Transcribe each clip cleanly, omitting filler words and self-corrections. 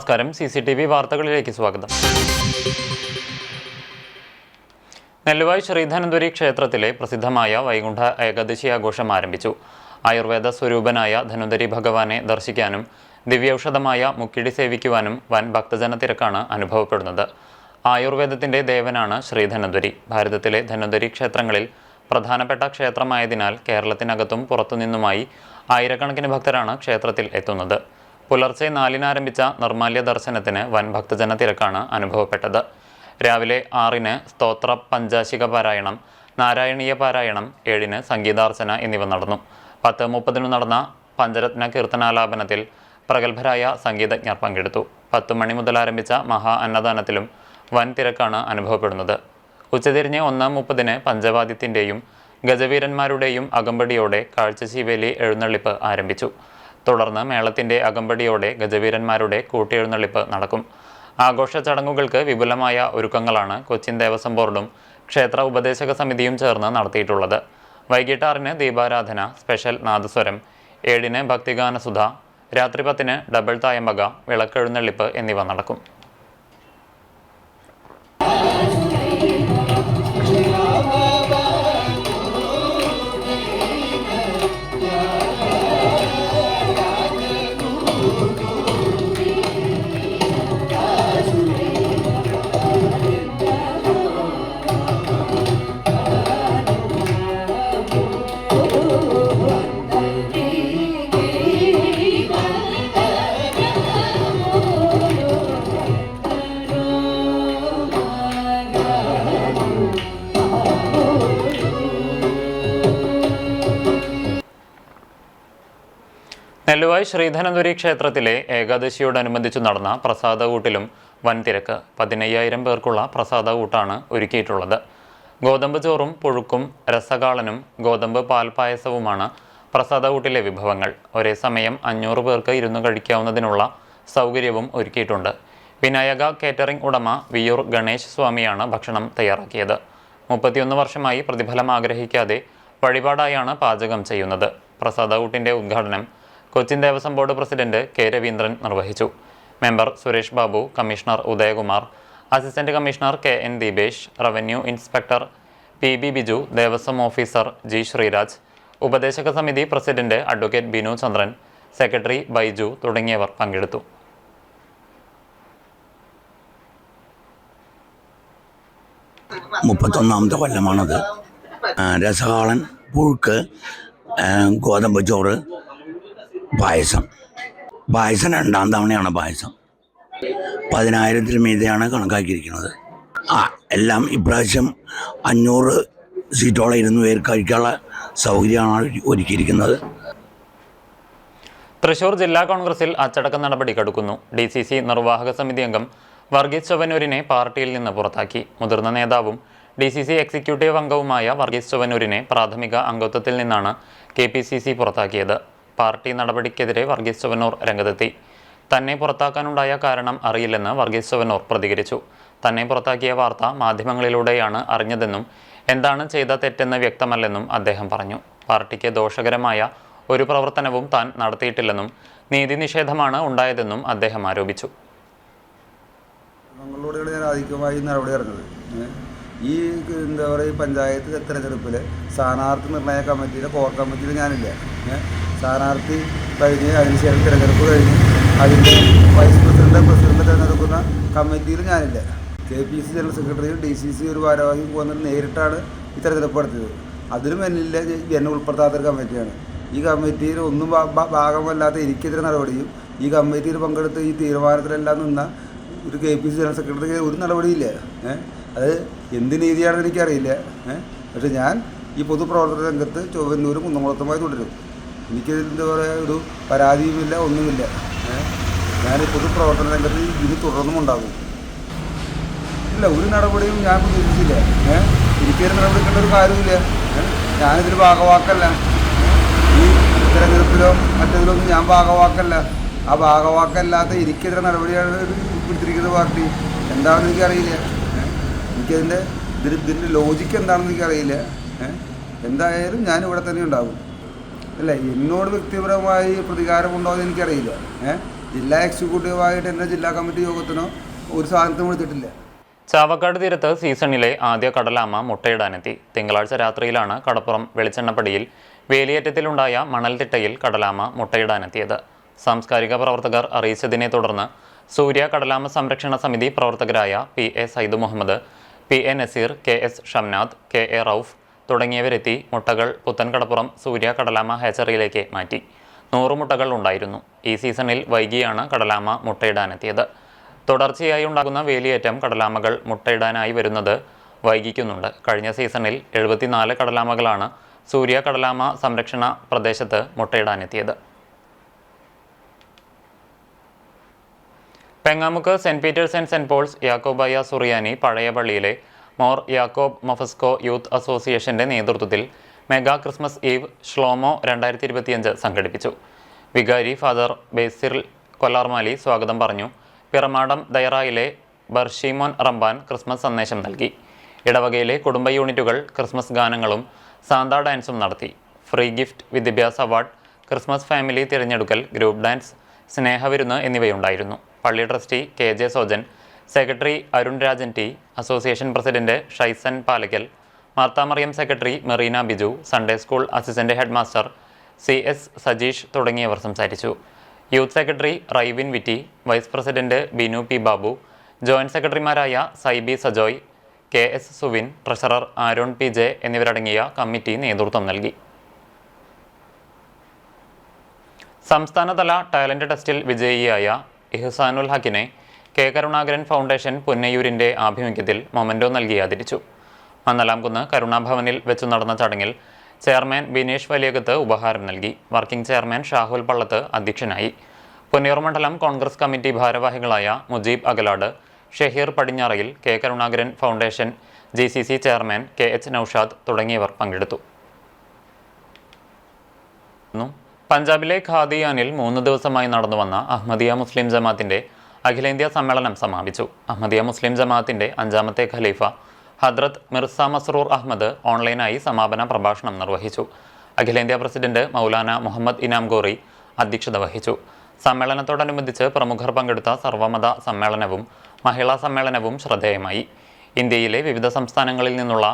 നമസ്കാരം. CCTV വാർത്തകളിലേക്ക് സ്വാഗതം. നെല്ലുവായ് ശ്രീധന്വന്തരി ക്ഷേത്രത്തിലെ പ്രസിദ്ധമായ വൈകുണ്ഠ ഏകാദശി ആഘോഷം ആരംഭിച്ചു. ആയുർവേദ സ്വരൂപനായ ധന്വന്തരി ഭഗവാനെ ദർശിക്കാനും ദിവ്യൌഷധമായ മുക്കിടി സേവിക്കുവാനും വൻ ഭക്തജന തിരക്കാണ് അനുഭവപ്പെടുന്നത്. ആയുർവേദത്തിന്റെ ദേവനാണ് ശ്രീധന്വന്തരി. ഭാരതത്തിലെ ധന്വന്തരി ക്ഷേത്രങ്ങളിൽ പ്രധാനപ്പെട്ട ക്ഷേത്രമായതിനാൽ കേരളത്തിനകത്തും പുറത്തുനിന്നുമായി ആയിരക്കണക്കിന് ഭക്തരാണ് ക്ഷേത്രത്തിൽ എത്തുന്നത്. പുലർച്ചെ 4-ന് ആരംഭിച്ച നിർമാല്യ ദർശനത്തിന് വൻ ഭക്തജന തിരക്കാണ് അനുഭവപ്പെട്ടത്. രാവിലെ 6-ന് സ്തോത്ര പഞ്ചാശിക പാരായണം, നാരായണീയ പാരായണം, 7-ന് സംഗീതാർച്ചന എന്നിവ നടന്നു. 10:30 നടന്ന പഞ്ചരത്ന കീർത്തനാലാപനത്തിൽ പ്രഗത്ഭരായ സംഗീതജ്ഞർ പങ്കെടുത്തു. 10 മണി മുതൽ ആരംഭിച്ച മഹാ അന്നദാനത്തിലും വൻ തിരക്കാണ് അനുഭവപ്പെടുന്നത്. ഉച്ചതിരിഞ്ഞ് 1:30-ന് പഞ്ചവാദ്യത്തിൻ്റെയും ഗജവീരന്മാരുടെയും അകമ്പടിയോടെ കാഴ്ചശീവേലി എഴുന്നള്ളിപ്പ് ആരംഭിച്ചു. തുടർന്ന് മേളത്തിൻ്റെ അകമ്പടിയോടെ ഗജവീരന്മാരുടെ കൂട്ടിയെഴുന്നള്ളിപ്പ് നടക്കും. ആഘോഷ ചടങ്ങുകൾക്ക് വിപുലമായ ഒരുക്കങ്ങളാണ് കൊച്ചിൻ ദേവസ്വം ബോർഡും ക്ഷേത്ര ഉപദേശക സമിതിയും ചേർന്ന് നടത്തിയിട്ടുള്ളത്. വൈകിട്ട് 6-ന് ദീപാരാധന, സ്പെഷ്യൽ നാദസ്വരം, 7-ന് ഭക്തിഗാനസുധ, രാത്രി 10-ന് ഡബിൾ തായമ്പക, വിളക്കെഴുന്നള്ളിപ്പ് എന്നിവ നടക്കും. നെല്ലുവായ് ശ്രീധന്വന്തരി ക്ഷേത്രത്തിലെ ഏകാദശിയോടനുബന്ധിച്ചു നടന്ന പ്രസാദകൂട്ടിലും വൻ തിരക്ക്. 15,000 പേർക്കുള്ള പ്രസാദകൂട്ടാണ് ഒരുക്കിയിട്ടുള്ളത്. ഗോതമ്പ് ചോറും പുഴുക്കും രസകാളനും ഗോതമ്പ് പാൽപ്പായസവുമാണ് പ്രസാദകൂട്ടിലെ വിഭവങ്ങൾ. ഒരേ സമയം 500 പേർക്ക് ഇരുന്ന് കഴിക്കാവുന്നതിനുള്ള സൗകര്യവും ഒരുക്കിയിട്ടുണ്ട്. വിനായക കേറ്ററിംഗ് ഉടമ വിയൂർ ഗണേശ് സ്വാമിയാണ് ഭക്ഷണം തയ്യാറാക്കിയത്. 31 വർഷമായി പ്രതിഫലം ആഗ്രഹിക്കാതെ വഴിപാടായാണ് പാചകം ചെയ്യുന്നത്. പ്രസാദകൂട്ടിൻ്റെ ഉദ്ഘാടനം Cochin Devaswom board president K Raveendran നിർവഹിച്ചു. Member Suresh Babu, commissioner Udayakumar, assistant commissioner KN Deepesh, revenue inspector PB Biju, Devaswom officer G Sreeraj, ഉപദേശക സമിതി president advocate Binu Chandran, secretary Baiju തുടങ്ങിയവർ പങ്കെടുത്തു. മുപ്പത്തൊന്നാമത്തെ കൊല്ലമാണത്. രസകാളൻ, പുഴുക്ക്, ഗോതമ്പ് ചോറ്, പായസം 2ാം തവണയാണ് പായസം. 10,000-ൽ മീതെയാണ് കണക്കാക്കിയിരിക്കുന്നത്. എല്ലാം ഇപ്രാവശ്യം 500 സീറ്റോളം 200 പേർ കഴിക്കാനുള്ള സൗകര്യമാണ് ഒരുക്കിയിരിക്കുന്നത്. തൃശൂർ ജില്ലാ കോൺഗ്രസിൽ അച്ചടക്ക നടപടി കടുക്കുന്നു. DCC നിർവാഹക സമിതി അംഗം വർഗീസ് ചൊവ്വന്നൂരിനെ പാർട്ടിയിൽ നിന്ന് പുറത്താക്കി. മുതിർന്ന നേതാവും DCC എക്സിക്യൂട്ടീവ് അംഗവുമായ വർഗീസ് ചൊവ്വന്നൂരിനെ പ്രാഥമിക അംഗത്വത്തിൽ നിന്നാണ് KPCC പുറത്താക്കിയത്. പാർട്ടി നടപടിക്കെതിരെ വർഗീസ് ചൊവ്വന്നൂർ രംഗത്തെത്തി. തന്നെ പുറത്താക്കാനുണ്ടായ കാരണം അറിയില്ലെന്ന് വർഗീസ് ചൊവ്വന്നൂർ പ്രതികരിച്ചു. തന്നെ പുറത്താക്കിയ വാർത്ത മാധ്യമങ്ങളിലൂടെയാണ് അറിഞ്ഞതെന്നും എന്താണ് ചെയ്ത തെറ്റെന്ന് വ്യക്തമല്ലെന്നും അദ്ദേഹം പറഞ്ഞു. പാർട്ടിക്ക് ദോഷകരമായ ഒരു പ്രവർത്തനവും താൻ നടത്തിയിട്ടില്ലെന്നും നീതി നിഷേധമാണ് ഉണ്ടായതെന്നും അദ്ദേഹം ആരോപിച്ചു. ഈ എന്താ പറയുക, പഞ്ചായത്ത് തെരഞ്ഞെടുപ്പിൽ സ്ഥാനാർത്ഥി നിർണയ കമ്മിറ്റിയിലെ കോർ കമ്മിറ്റിയിൽ ഞാനില്ല. സ്ഥാനാർത്ഥി കഴിഞ്ഞ് അതിനുശേഷം തിരഞ്ഞെടുപ്പ് കഴിഞ്ഞ് അതിൻ്റെ വൈസ് പ്രസിഡന്റ് തിരഞ്ഞെടുക്കുന്ന കമ്മിറ്റിയിൽ ഞാനില്ല. KPC ജനറൽ സെക്രട്ടറിയും DCC ഒരു ഭാരവാഹിയും വന്നിട്ട് നേരിട്ടാണ് ഈ തിരഞ്ഞെടുപ്പ് നടത്തിയത്. അതിലും എന്നില്ല, എന്നെ ഉൾപ്പെടുത്താത്തൊരു കമ്മിറ്റിയാണ്. ഈ കമ്മിറ്റിയിൽ ഒന്നും ഭാഗമല്ലാത്ത എനിക്കെതിരെ നടപടിയും ഈ കമ്മിറ്റിയിൽ പങ്കെടുത്ത് ഈ തീരുമാനത്തിലെല്ലാം നിന്ന ഒരു KPC ജനറൽ സെക്രട്ടറിക്ക് ഒരു നടപടിയില്ല. അത് എന്ത് നീതിയാണെന്ന് എനിക്കറിയില്ല. പക്ഷെ ഞാൻ ഈ പൊതുപ്രവർത്തന രംഗത്ത് ചൊവ്വന്നൂരും കുന്നംകുളത്തുമായി തുടരും. എനിക്കതിൽ എന്താ പറയുക, ഒരു പരാതിയുമില്ല, ഒന്നുമില്ല. ഞാൻ ഈ പൊതുപ്രവർത്തന രംഗത്ത് ഇനി തുടർന്നും ഉണ്ടാകും. ഇല്ല, ഒരു നടപടിയും ഞാൻ പ്രതീക്ഷിച്ചില്ല. എനിക്കൊരു നടപടി എടുക്കേണ്ട ഒരു കാര്യമില്ല. ഞാനിതിൽ ഭാഗവാക്കല്ല. ഈ തിരഞ്ഞെടുപ്പിലോ മറ്റതിലൊന്നും ഞാൻ ഭാഗവാക്കല്ല. ആ ഭാഗവാക്കല്ലാത്ത എനിക്കെതിരെ നടപടിയാണ് എടുത്തിരിക്കുന്ന പാർട്ടി. എന്താണെന്ന് എനിക്കറിയില്ല. ഇതിൻ്റെ ലോജിക്ക് എന്താണെന്ന് എനിക്കറിയില്ല. എന്തായാലും ഞാനിവിടെ തന്നെ ഉണ്ടാകും. അല്ല, എന്നോട് വ്യക്തിപരമായി പ്രതികാരമുണ്ടോ എന്ന് എനിക്കറിയില്ല. ജില്ലാ എക്സിക്യൂട്ടീവായിട്ട് എന്നെ ജില്ലാ കമ്മിറ്റി യോഗത്തിനോ ഒരു സാധനത്തിനും വിളിച്ചിട്ടില്ല. ചാവക്കാട് തീരത്ത് സീസണിലെ ആദ്യ കടലാമ മുട്ടയിടാനെത്തി. തിങ്കളാഴ്ച രാത്രിയിലാണ് കടപ്പുറം വെളിച്ചെണ്ണപ്പടിയിൽ വേലിയേറ്റത്തിലുണ്ടായ മണൽത്തിട്ടയിൽ കടലാമ മുട്ടയിടാനെത്തിയത്. സാംസ്കാരിക പ്രവർത്തകർ അറിയിച്ചതിനെ തുടർന്ന് സൂര്യ കടലാമ സംരക്ഷണ സമിതി പ്രവർത്തകരായ PA Syed Muhammad, PA Naseer, KS Shamnath, KA Rauf തുടങ്ങിയവരെത്തി മുട്ടകൾ പുത്തൻകടപ്പുറം സൂര്യ കടലാമ ഹാച്ചറിയിലേക്ക് മാറ്റി. 100 മുട്ടകൾ ഉണ്ടായിരുന്നു. ഈ സീസണിൽ വൈകിയാണ് കടലാമ മുട്ടയിടാനെത്തിയത്. തുടർച്ചയായി ഉണ്ടാകുന്ന വേലിയേറ്റം കടലാമകൾ മുട്ടയിടാനായി വരുന്നത് വൈകിക്കുന്നുണ്ട്. കഴിഞ്ഞ സീസണിൽ 74 കടലാമകളാണ് സൂര്യ കടലാമ സംരക്ഷണ പ്രദേശത്ത് മുട്ടയിടാനെത്തിയത്. Pengamuck saint Peter's and saint Paul's Yakobaya Suriyani പഴയ പള്ളിയിലെ മോർ യാക്കോബ് മൊഫസ്കോ യൂത്ത് അസോസിയേഷന്റെ നേതൃത്വത്തിൽ മെഗാ ക്രിസ്മസ് ഈവ് ഷ്ലോമോ 2025 സംഘടിപ്പിച്ചു. വികാരി ഫാദർ ബേസിൽ കൊല്ലാർമാലി സ്വാഗതം പറഞ്ഞു. പിറമാടം ദയറായിലെ ബർഷീമോൻ റംബാൻ ക്രിസ്മസ് സന്ദേശം നൽകി. ഇടവകയിലെ കുടുംബ യൂണിറ്റുകൾ ക്രിസ്മസ് ഗാനങ്ങളും സാന്താ ഡാൻസും നടത്തി. ഫ്രീ ഗിഫ്റ്റ്, വിദ്യാഭ്യാസ അവാർഡ്, ക്രിസ്മസ് ഫാമിലി തിരഞ്ഞെടുക്കൽ, ഗ്രൂപ്പ് ഡാൻസ്, സ്നേഹവിരുന്ന് എന്നിവയുണ്ടായിരുന്നു. പള്ളി trustee KJ Sojan, secretary Arun Rajan T, association president Shaison Palakkal, Marthamariyam secretary Merina Biju, Sunday school assistant head master CS Sajeesh തുടങ്ങിയവർ സംസാരിച്ചു. Youth secretary Raivin Witty, vice president Binu P Babu, joint സെക്രട്ടറിമാരായ Saibi Sajoy, KS Suvin, treasurer Aaron PJ എന്നിവരടങ്ങിയ കമ്മിറ്റി നേതൃത്വം നൽകി. സംസ്ഥാനതല ടാലന്റ് ടെസ്റ്റിൽ വിജയിയായ ഇഹ്സാനുൽ ഹക്കിനെ K കരുണാകരൻ ഫൗണ്ടേഷൻ പുന്നയൂരിൻ്റെ ആഭിമുഖ്യത്തിൽ മൊമെന്റോ നൽകി ആദരിച്ചു. മന്നലാംകുന്ന് കരുണാഭവനിൽ വെച്ചു നടന്ന ചടങ്ങിൽ ചെയർമാൻ ബിനേഷ് വലിയകത്ത് ഉപഹാരം നൽകി. വർക്കിംഗ് ചെയർമാൻ ഷാഹുൽ പള്ളത്ത് അധ്യക്ഷനായി. പുന്നയൂർ മണ്ഡലം കോൺഗ്രസ് കമ്മിറ്റി ഭാരവാഹികളായ Mujeeb Agalad, Shaheer Padinjarayil, K Karunakaran foundation GCC chairman KH Noushad തുടങ്ങിയവർ പങ്കെടുത്തു. പഞ്ചാബിലെ ഖാദിയാനിൽ 3 ദിവസമായി നടന്നുവന്ന അഹമ്മദിയ മുസ്ലിം ജമാഅത്തിന്റെ അഖിലേന്ത്യാ സമ്മേളനം സമാപിച്ചു. അഹമ്മദിയ മുസ്ലിം ജമാഅത്തിന്റെ 5ാമത്തെ ഖലീഫ ഹദ്രത്ത് മിർസ മസ്റൂർ അഹമ്മദ് ഓൺലൈനായി സമാപന പ്രഭാഷണം നിർവഹിച്ചു. അഖിലേന്ത്യാ പ്രസിഡന്റ് മൗലാന മുഹമ്മദ് ഇനാം ഗോറി അധ്യക്ഷത വഹിച്ചു. സമ്മേളനത്തോടനുബന്ധിച്ച് പ്രമുഖർ പങ്കെടുത്ത സർവ്വമത സമ്മേളനവും മഹിളാ സമ്മേളനവും ശ്രദ്ധേയമായി. ഇന്ത്യയിലെ വിവിധ സംസ്ഥാനങ്ങളിൽ നിന്നുള്ള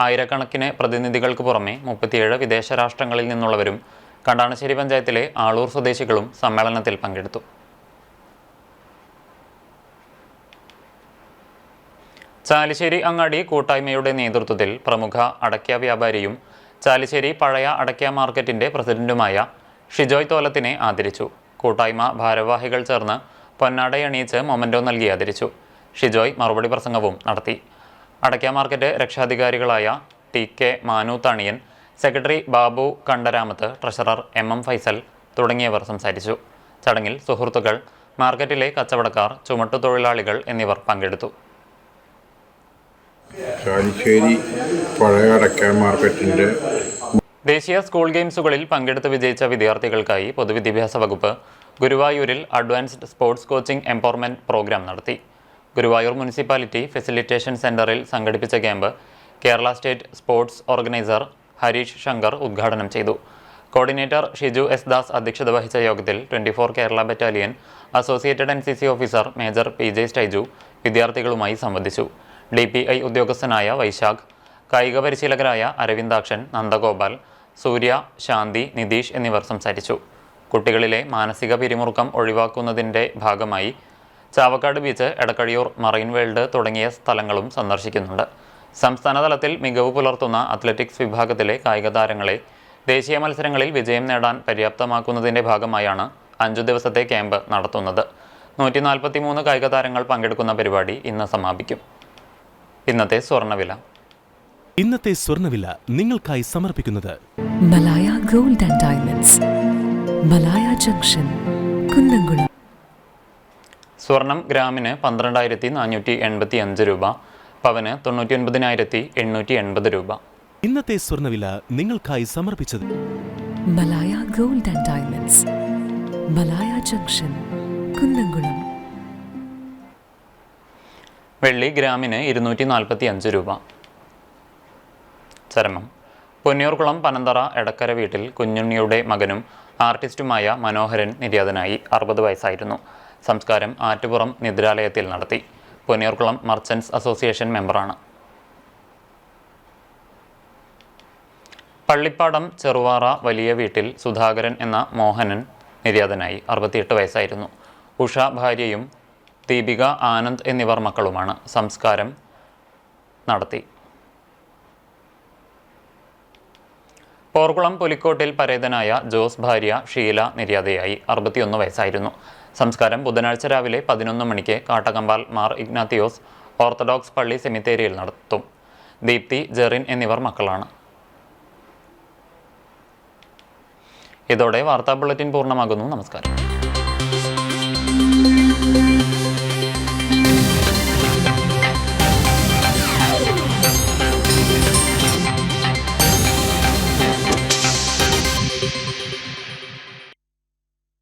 ആയിരക്കണക്കിന് പ്രതിനിധികൾക്ക് പുറമെ 37 വിദേശ രാഷ്ട്രങ്ങളിൽ നിന്നുള്ളവരും കണ്ടാണശ്ശേരി പഞ്ചായത്തിലെ ആളൂർ സ്വദേശികളും സമ്മേളനത്തിൽ പങ്കെടുത്തു. ചാലിശ്ശേരി അങ്ങാടി കൂട്ടായ്മയുടെ നേതൃത്വത്തിൽ പ്രമുഖ അടയ്ക്ക വ്യാപാരിയും ചാലിശ്ശേരി പഴയ അടയ്ക്ക മാർക്കറ്റിന്റെ പ്രസിഡന്റുമായ ഷിജോയ് തോലത്തിനെ ആദരിച്ചു. കൂട്ടായ്മ ഭാരവാഹികൾ ചേർന്ന് പൊന്നാടയണിയിച്ച് മൊമെന്റോ നൽകി ആദരിച്ചു. ഷിജോയ് മറുപടി പ്രസംഗവും നടത്തി. അടയ്ക്ക മാർക്കറ്റ് രക്ഷാധികാരികളായ TK Manu Thaniyan, secretary Babu Kandaramath, treasurer MM Faisal തുടങ്ങിയവർ സംസാരിച്ചു. ചടങ്ങിൽ സുഹൃത്തുക്കൾ, മാർക്കറ്റിലെ കച്ചവടക്കാർ, ചുമട്ടുതൊഴിലാളികൾ എന്നിവർ പങ്കെടുത്തു. ചാലിശ്ശേരി പഴയ അടയ്ക്ക മാർക്കറ്റിന്റെ ദേശീയ സ്കൂൾ ഗെയിംസുകളിൽ പങ്കെടുത്ത് വിജയിച്ച വിദ്യാർത്ഥികൾക്കായി പൊതുവിദ്യാഭ്യാസ വകുപ്പ് ഗുരുവായൂരിൽ advanced sports coaching empowerment programme നടത്തി. ഗുരുവായൂർ മുനിസിപ്പാലിറ്റി ഫെസിലിറ്റേഷൻ സെന്ററിൽ സംഘടിപ്പിച്ച camp Kerala state sports organiser Harish Shankar ഉദ്ഘാടനം ചെയ്തു. കോർഡിനേറ്റർ ഷിജു S ദാസ് അധ്യക്ഷത വഹിച്ച യോഗത്തിൽ 24 Kerala battalion associated NCC officer major PJ Staiju വിദ്യാർത്ഥികളുമായി സംവദിച്ചു. DPI ഉദ്യോഗസ്ഥനായ വൈശാഖ്, കായിക പരിശീലകരായ അരവിന്ദാക്ഷൻ, നന്ദഗോപാൽ, സൂര്യ, ശാന്തി, നിതീഷ് എന്നിവർ സംസാരിച്ചു. കുട്ടികളിലെ മാനസിക പിരിമുറുക്കം ഒഴിവാക്കുന്നതിൻ്റെ ഭാഗമായി Chavakkad beach, Edakkazhiyur marine world തുടങ്ങിയ സ്ഥലങ്ങളും സന്ദർശിക്കുന്നുണ്ട്. സംസ്ഥാന തലത്തിൽ മികവ് പുലർത്തുന്ന അത്ലറ്റിക്സ് വിഭാഗത്തിലെ കായിക താരങ്ങളെ ദേശീയ മത്സരങ്ങളിൽ വിജയം നേടാൻ പര്യാപ്തമാക്കുന്നതിൻ്റെ ഭാഗമായാണ് 5 ദിവസത്തെ ക്യാമ്പ് നടത്തുന്നത്. 143 കായിക താരങ്ങൾ പങ്കെടുക്കുന്ന പരിപാടി ഇന്ന് സമാപിക്കും. ഇന്നത്തെ സ്വർണ്ണവില നിങ്ങൾക്കായി സമർപ്പിക്കുന്നത് Malaya gold and diamonds, Malaya junction, Kunnamkulam. സ്വർണം ഗ്രാമിന് 12,485 രൂപ, പവന് 99,880 രൂപ. ഇന്നത്തെ സ്വർണ്ണവില നിങ്ങൾക്കായി സമർപ്പിച്ചത് Malaya gold and diamonds, Malaya junction, Kunnamkulam. വെള്ളി ഗ്രാമിന് 245 രൂപ. ചരമം. പൊന്നിയൂർകുളം പനന്തറ എടക്കര വീട്ടിൽ കുഞ്ഞുണ്ണിയുടെ മകനും ആർട്ടിസ്റ്റുമായ മനോഹരൻ നിര്യാതനായി. 60 വയസ്സായിരുന്നു. സംസ്കാരം ആറ്റുപുറം നിദ്രാലയത്തിൽ നടത്തി. പൊന്നിയൂർക്കുളം മർച്ചൻസ് അസോസിയേഷൻ മെമ്പറാണ്. പള്ളിപ്പാടം ചെറുവാറ വലിയ വീട്ടിൽ സുധാകരൻ എന്ന മോഹനൻ നിര്യാതനായി. 68 വയസ്സായിരുന്നു. ഉഷ ഭാര്യയും ദീപിക, ആനന്ദ് എന്നിവർ മക്കളുമാണ്. സംസ്കാരം നടത്തി. പോർക്കുളം പുലിക്കോട്ടിൽ പരേതനായ ജോസ് ഭാര്യ ഷീല നിര്യാതയായി. 61 വയസ്സായിരുന്നു. സംസ്കാരം ബുധനാഴ്ച രാവിലെ 11 മണിക്ക് കാട്ടകമ്പാൽ മാർ ഇഗ്നാത്തിയോസ് ഓർത്തഡോക്സ് പള്ളി സെമിത്തേരിയിൽ നടത്തും. ദീപ്തി, ജെറിൻ എന്നിവർ മക്കളാണ്. ഇതോടെ വാർത്താ ബുള്ളറ്റിൻ പൂർണ്ണമാകുന്നു. നമസ്കാരം.